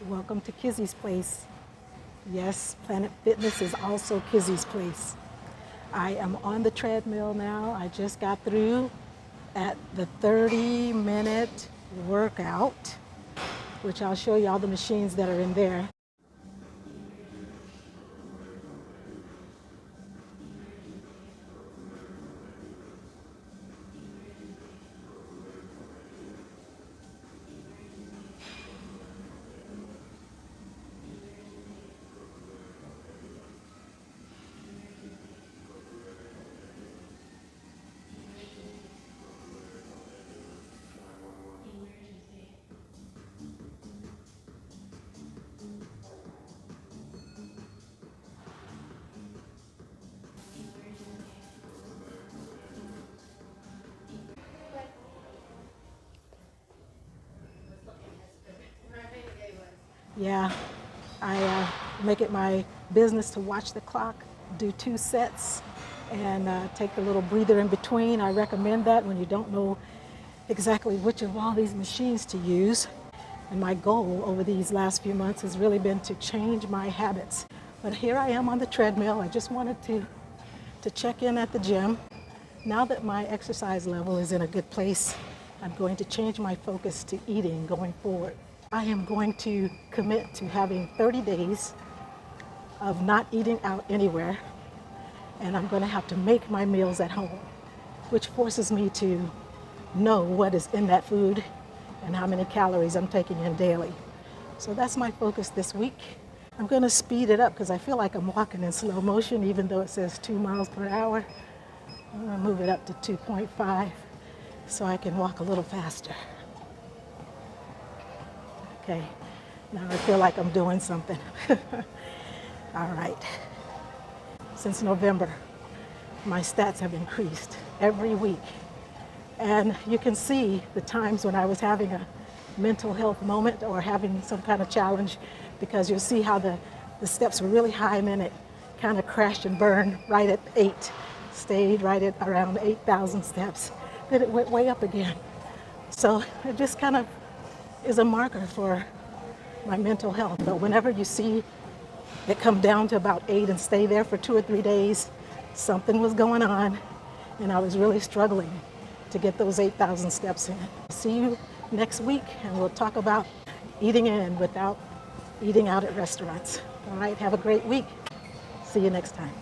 Welcome to Kizzie's place. Yes, Planet Fitness is also Kizzie's place. I am on the treadmill now. I just got through at the 30-minute workout, which I'll show you all the machines that are in there. Yeah, I make it my business to watch the clock, do 2 sets, and take a little breather in between. I recommend that when you don't know exactly which of all these machines to use. And my goal over these last few months has really been to change my habits. But here I am on the treadmill. I just wanted to check in at the gym. Now that my exercise level is in a good place, I'm going to change my focus to eating going forward. I am going to commit to having 30 days of not eating out anywhere, and I'm going to have to make my meals at home, which forces me to know what is in that food and how many calories I'm taking in daily. So that's my focus this week. I'm going to speed it up because I feel like I'm walking in slow motion, even though it says 2 miles per hour. I'm going to move it up to 2.5 so I can walk a little faster. Okay, now I feel like I'm doing something. All right. Since November, my stats have increased every week. And you can see the times when I was having a mental health moment or having some kind of challenge, because you'll see how the steps were really high and then it kind of crashed and burned right at 8, stayed right at around 8,000 steps. Then it went way up again. So it just kind of is a marker for my mental health. But whenever you see it come down to about 8 and stay there for 2 or 3 days, something was going on and I was really struggling to get those 8,000 steps in. See you next week and we'll talk about eating in without eating out at restaurants. All right, have a great week. See you next time.